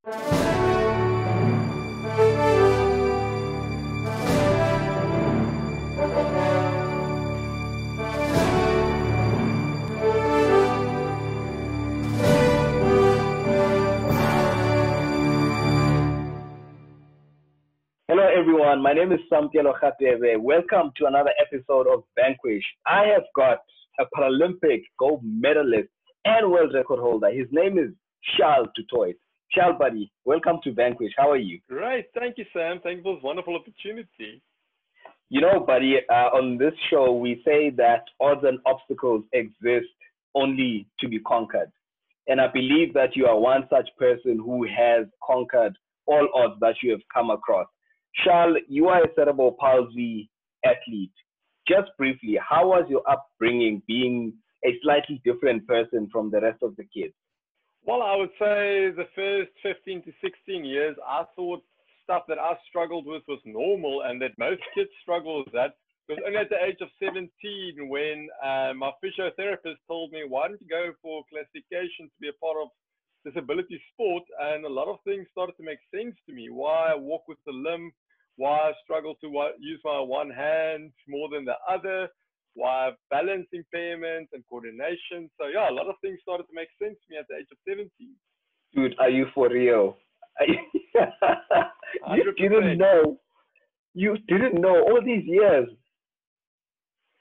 Hello, everyone. My name is Samkelo Khatebe. Welcome to another episode of Vanquish. I have got a Paralympic gold medalist and world record holder. His name is Charl du Toit. Charl, buddy, welcome to Vanquish. How are you? Great. Thank you, Sam. Thank you for this wonderful opportunity. You know, buddy, on this show, we say that odds and obstacles exist only to be conquered. And I believe that you are one such person who has conquered all odds that you have come across. Charl, you are a cerebral palsy athlete. Just briefly, how was your upbringing being a slightly different person from the rest of the kids? Well, I would say the first 15 to 16 years, I thought stuff that I struggled with was normal and that most kids struggle with that. It was only at the age of 17 when my physiotherapist told me, why don't you go for classification to be a part of disability sport? And a lot of things started to make sense to me. Why I walk with a limp, why I struggle to use my one hand more than the other, why I have balance impairment and coordination. So yeah, a lot of things started to make sense to me at the age of 17. Dude, are you for real? You 100%. didn't know. You didn't know all these years.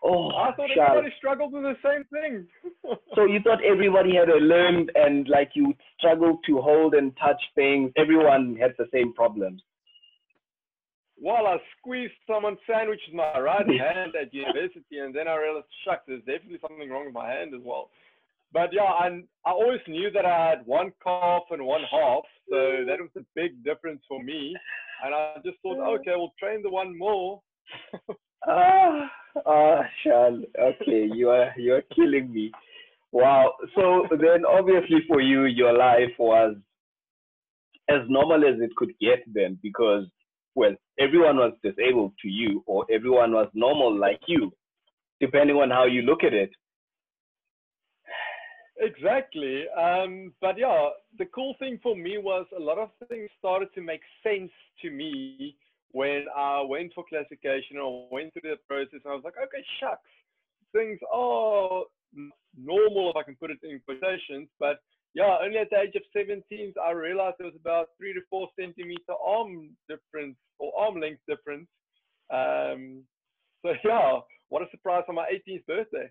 Oh, I thought Charl. everybody struggled with the same thing. So you thought everybody had a limp and like you struggled to hold and touch things. Everyone had the same problems. Well, I squeezed someone's sandwich with my right hand at university, and then I realized, shucks, there's definitely something wrong with my hand as well. But yeah, I always knew that I had one calf and one half, so that was a big difference for me. And I just thought, okay, we'll train the one more. Charl, okay, you are killing me. Wow. So then, obviously, for you, your life was as normal as it could get then, because well, everyone was disabled to you, or everyone was normal like you, depending on how you look at it. Exactly. But yeah, the cool thing for me was a lot of things started to make sense to me when I went for classification or went through the process. And I was like, okay, shucks, things are normal, if I can put it in quotations. But yeah, only at the age of 17, I realized there was about 3 to 4 centimeter arm difference or arm length difference. So yeah, what a surprise on my 18th birthday.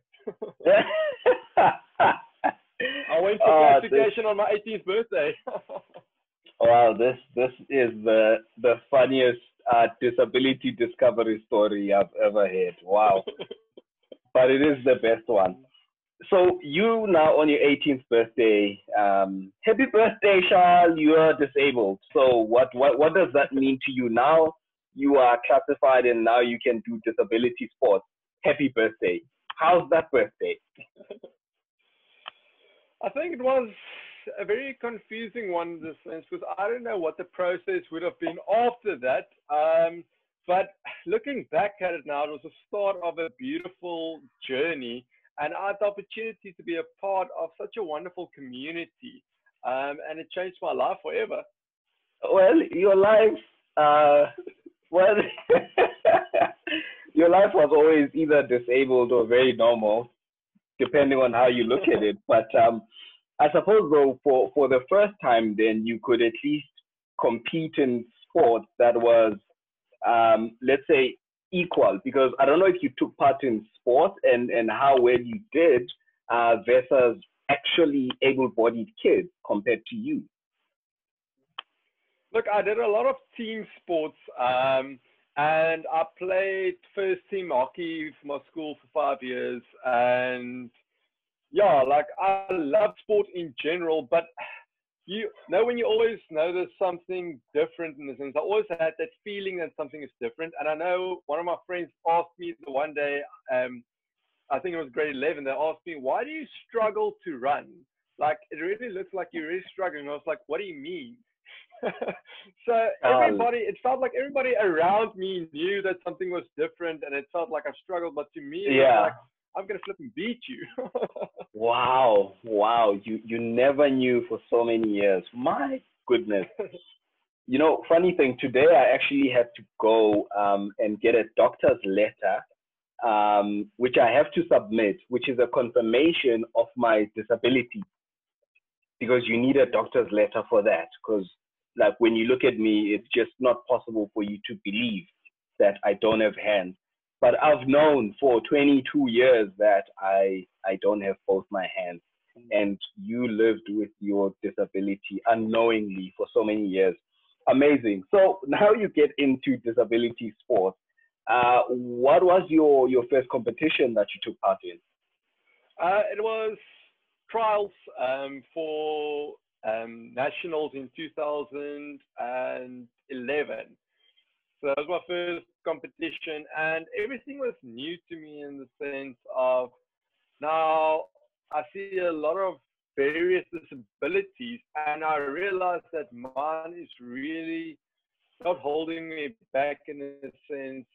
I went for classification on my 18th birthday. Wow, this is the funniest disability discovery story I've ever heard. Wow, but it is the best one. So you now on your 18th birthday, happy birthday, Charl. You are disabled. So what does that mean to you now? You are classified and now you can do disability sports. Happy birthday. How's that birthday? I think it was a very confusing one in this sense because I don't know what the process would have been after that. But looking back at it now, it was the start of a beautiful journey. And I had the opportunity to be a part of such a wonderful community. And it changed my life forever. Well, your life, well, your life was always either disabled or very normal, depending on how you look at it. But I suppose, though, for the first time, then you could at least compete in sports that was, let's say, equal. Because I don't know if you took part in sports and how well you did versus actually able-bodied kids compared to you. Look, I did a lot of team sports. And I played first team hockey for my school for 5 years. And yeah, like I love sport in general, but you know, when you always know there's something different in the sense, I always had that feeling that something is different. And I know one of my friends asked me the one day, I think it was grade 11, they asked me, why do you struggle to run? Like, it really looks like you're really struggling. And I was like, what do you mean? So everybody, it felt like everybody around me knew that something was different, and it felt like I struggled. But to me, it was like, I'm gonna flip and beat you. Wow, you never knew for so many years. My goodness. You know, funny thing, today I actually had to go and get a doctor's letter, which I have to submit, which is a confirmation of my disability, because you need a doctor's letter for that. Because, like, when you look at me, it's just not possible for you to believe that I don't have hands. But I've known for 22 years that I don't have both my hands. And you lived with your disability unknowingly for so many years. Amazing. So now you get into disability sports. What was your first competition that you took part in? It was trials for nationals in 2011. So that was my first competition, and everything was new to me in the sense of now I see a lot of various disabilities, and I realized that mine is really not holding me back in a sense,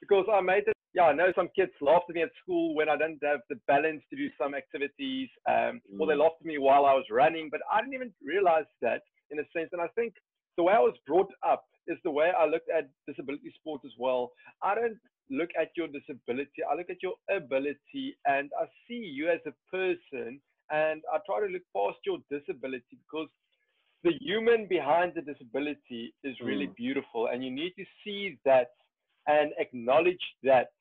because I made it. Yeah, I know some kids laughed at me at school when I didn't have the balance to do some activities, or they laughed at me while I was running, but I didn't even realize that in a sense. And I think the way I was brought up is the way I looked at disability sports as well. I don't look at your disability, I look at your ability, and I see you as a person, and I try to look past your disability, because the human behind the disability is really beautiful, and you need to see that and acknowledge that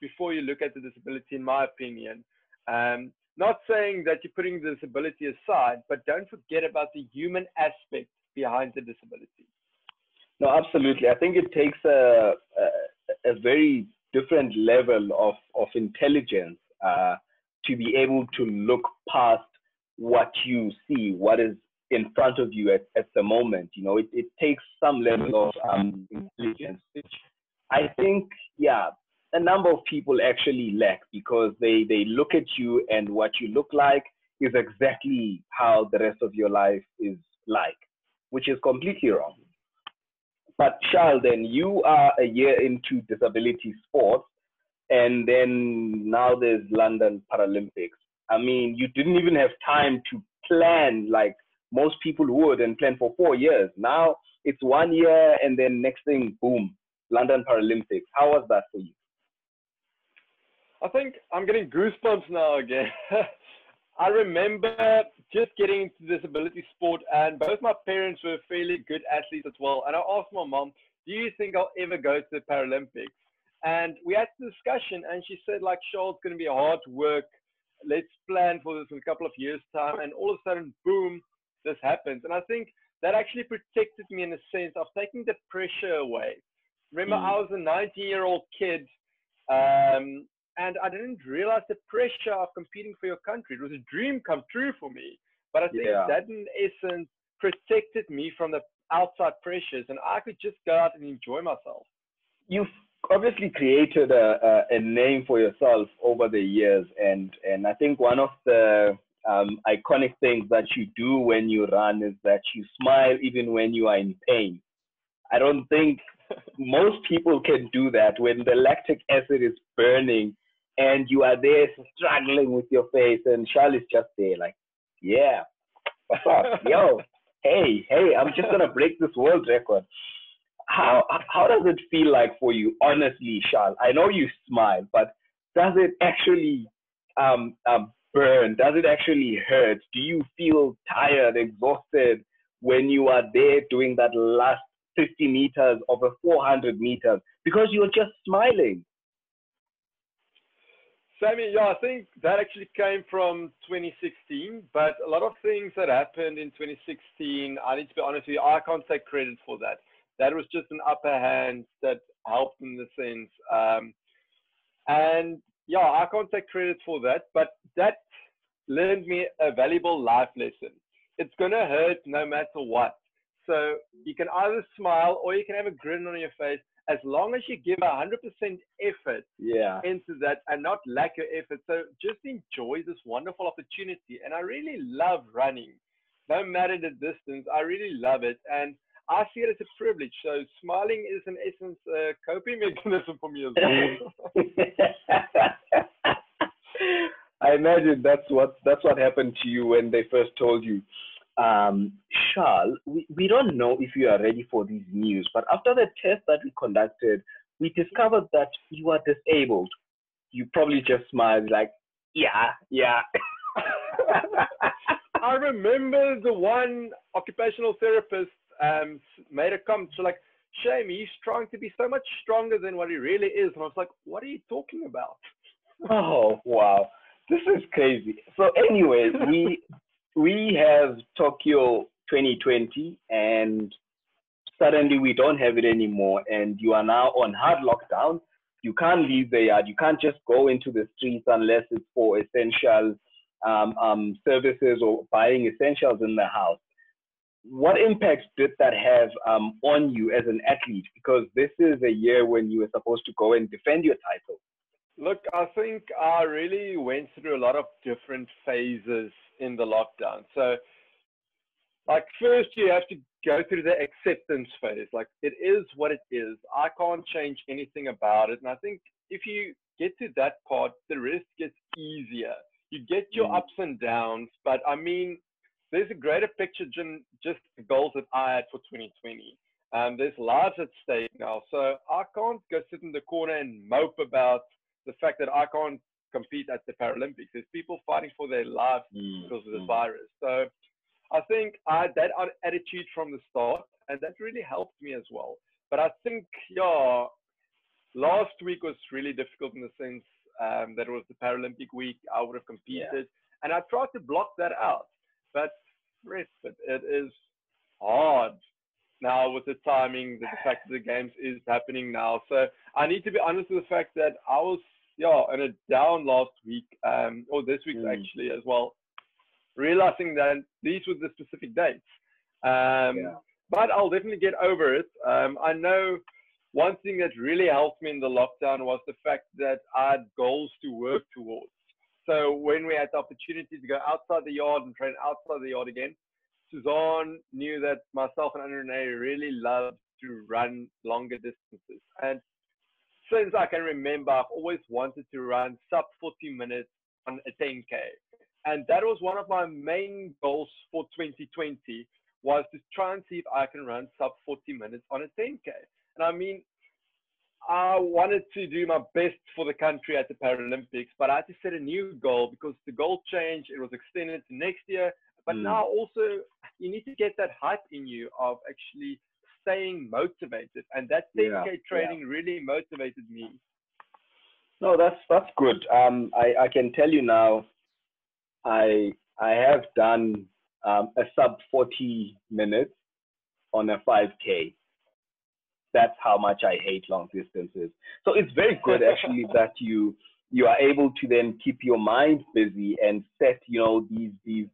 before you look at the disability, in my opinion. Not saying that you're putting the disability aside, but don't forget about the human aspect behind the disability. No, absolutely. I think it takes a very different level of intelligence to be able to look past what you see, what is in front of you at the moment. You know, it takes some level of intelligence, which I think, yeah, a number of people actually lack, because they look at you and what you look like is exactly how the rest of your life is like, which is completely wrong. But Charl, then you are a year into disability sports, and then now there's London Paralympics. I mean, you didn't even have time to plan like most people would and plan for 4 years. Now it's 1 year, and then next thing, boom, London Paralympics. How was that for you? I think I'm getting goosebumps now again. I remember just getting into disability sport, and both my parents were fairly good athletes as well. And I asked my mom, do you think I'll ever go to the Paralympics? And we had the discussion, and she said, like, Charl, it's going to be hard work. Let's plan for this in a couple of years' time. And all of a sudden, boom, this happens. And I think that actually protected me in a sense of taking the pressure away. Remember, I was a 19-year-old kid, and I didn't realize the pressure of competing for your country. It was a dream come true for me. But I think that in essence protected me from the outside pressures, and I could just go out and enjoy myself. You've obviously created a name for yourself over the years, and I think one of the iconic things that you do when you run is that you smile even when you are in pain. I don't think most people can do that when the lactic acid is burning and you are there struggling with your face, and Charl is just there like, yeah, what's up? Yo, hey, I'm just going to break this world record. How does it feel like for you, honestly, Charl? I know you smile, but does it actually burn? Does it actually hurt? Do you feel tired, exhausted when you are there doing that last 50 meters of a 400 meters because you're just smiling? Sammy, yeah, I think that actually came from 2016, but a lot of things that happened in 2016, I need to be honest with you, I can't take credit for that. That was just an upper hand that helped in the sense. And yeah, I can't take credit for that, but that learned me a valuable life lesson. It's going to hurt no matter what. So you can either smile or you can have a grin on your face, as long as you give 100% effort into that and not lack your effort. So just enjoy this wonderful opportunity. And I really love running. No matter the distance, I really love it. And I see it as a privilege. So smiling is in essence a coping mechanism for me as well. I imagine that's what happened to you when they first told you Charl, we don't know if you are ready for these news, but after the test that we conducted, we discovered that you are disabled. You probably just smiled like, yeah, yeah. I remember the one occupational therapist made a comment. So like, shame, he's trying to be so much stronger than what he really is. And I was like, what are you talking about? Oh, wow. This is crazy. So anyway, we have Tokyo 2020 and suddenly we don't have it anymore and you are now on hard lockdown. You can't leave the yard. You can't just go into the streets unless it's for essential services or buying essentials in the house. What impact did that have on you as an athlete? Because this is a year when you were supposed to go and defend your title. Look, I think I really went through a lot of different phases in the lockdown. So, like, first you have to go through the acceptance phase. Like, it is what it is. I can't change anything about it. And I think if you get to that part, the rest gets easier. You get your ups and downs, but I mean, there's a greater picture than just the goals that I had for 2020. There's lives at stake now. So I can't go sit in the corner and mope about the fact that I can't compete at the Paralympics. There's people fighting for their lives because of this virus. So I think I had that attitude from the start, and that really helped me as well. But I think, yeah, last week was really difficult in the sense that it was the Paralympic week. I would have competed, and I tried to block that out. But rest of it is hard now with the timing, the fact that the games is happening now. So I need to be honest with the fact that I was, in a down last week, or this week actually as well, realizing that these were the specific dates. But I'll definitely get over it. I know one thing that really helped me in the lockdown was the fact that I had goals to work towards. So when we had the opportunity to go outside the yard and train outside the yard again, Suzanne knew that myself and Andre really loved to run longer distances. And since I can remember, I've always wanted to run sub 40 minutes on a 10K. And that was one of my main goals for 2020, was to try and see if I can run sub 40 minutes on a 10K. And I mean, I wanted to do my best for the country at the Paralympics, but I had to set a new goal because the goal changed. It was extended to next year. But now also you need to get that hype in you of actually staying motivated. And that 10K training really motivated me. No, that's good. I can tell you now, I have done a sub 40 minutes on a 5K. That's how much I hate long distances. So it's very good actually that you are able to then keep your mind busy and set, these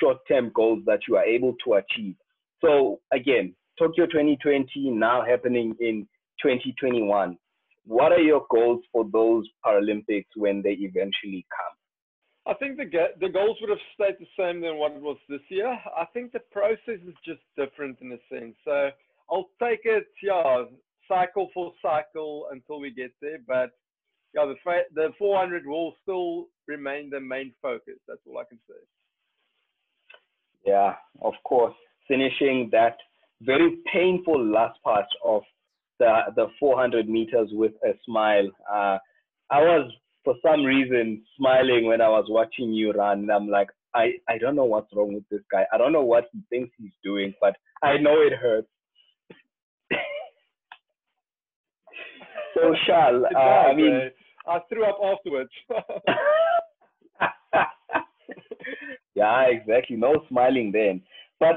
short-term goals that you are able to achieve. So again, Tokyo 2020 now happening in 2021. What are your goals for those Paralympics when they eventually come? I think the goals would have stayed the same than what it was this year. I think the process is just different in a sense. So I'll take it, cycle for cycle until we get there. But the 400 will still remain the main focus. That's all I can say. Yeah, of course. Finishing that very painful last part of the 400 meters with a smile. I was, for some reason, smiling when I was watching you run. And I'm like, I don't know what's wrong with this guy. I don't know what he thinks he's doing, but I know it hurts. So, Charl, I mean, I threw up afterwards. Yeah, exactly. No smiling then. But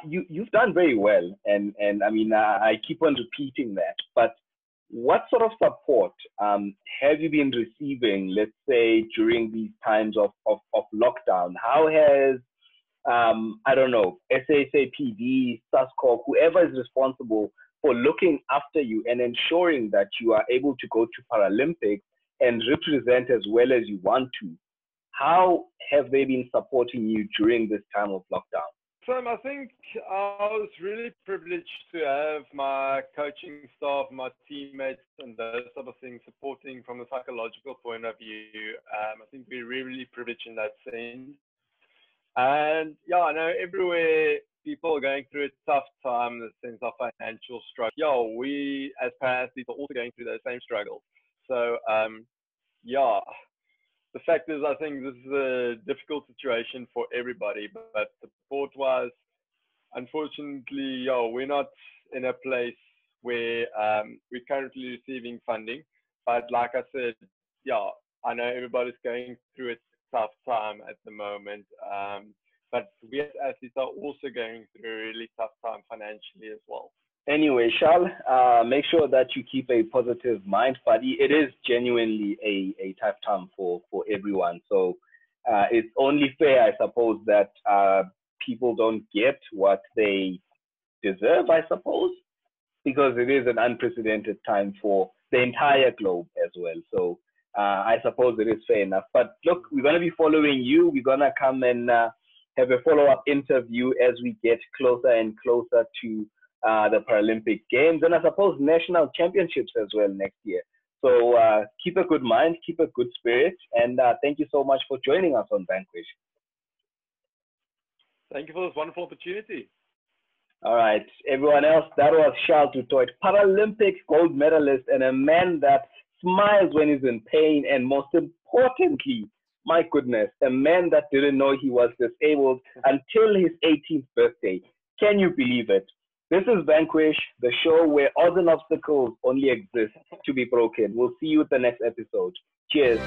you've done very well, and I mean, I keep on repeating that. But what sort of support have you been receiving, let's say, during these times of lockdown? How has I don't know, SASAPD, SASCOP, whoever is responsible for looking after you and ensuring that you are able to go to Paralympics and represent as well as you want to? How have they been supporting you during this time of lockdown? Sam, I think I was really privileged to have my coaching staff, my teammates, and those sort of things supporting from a psychological point of view. I think we're really privileged in that sense. And yeah, I know everywhere people are going through a tough time in the sense of financial struggle. Yeah, we as parathletes are also going through those same struggles. So yeah, the fact is, I think this is a difficult situation for everybody. But support-wise, unfortunately, yeah, we're not in a place where we're currently receiving funding. But like I said, yeah, I know everybody's going through a tough time at the moment. But we as athletes are also going through a really tough time financially as well. Anyway, Charl, make sure that you keep a positive mind, buddy. It is genuinely a tough time for everyone. So it's only fair, I suppose, that people don't get what they deserve, I suppose, because it is an unprecedented time for the entire globe as well. So I suppose it is fair enough. But look, we're going to be following you. We're going to come and have a follow-up interview as we get closer and closer to the Paralympic Games and I suppose national championships as well next year. So keep a good mind, keep a good spirit, and thank you so much for joining us on Vanquish. Thank you for this wonderful opportunity. All right, everyone else, that was Charl du Toit, Paralympic gold medalist and a man that smiles when he's in pain, and most importantly, my goodness, a man that didn't know he was disabled until his 18th birthday. Can you believe it? This is Vanquish, the show where odds and obstacles only exist to be broken. We'll see you at the next episode. Cheers.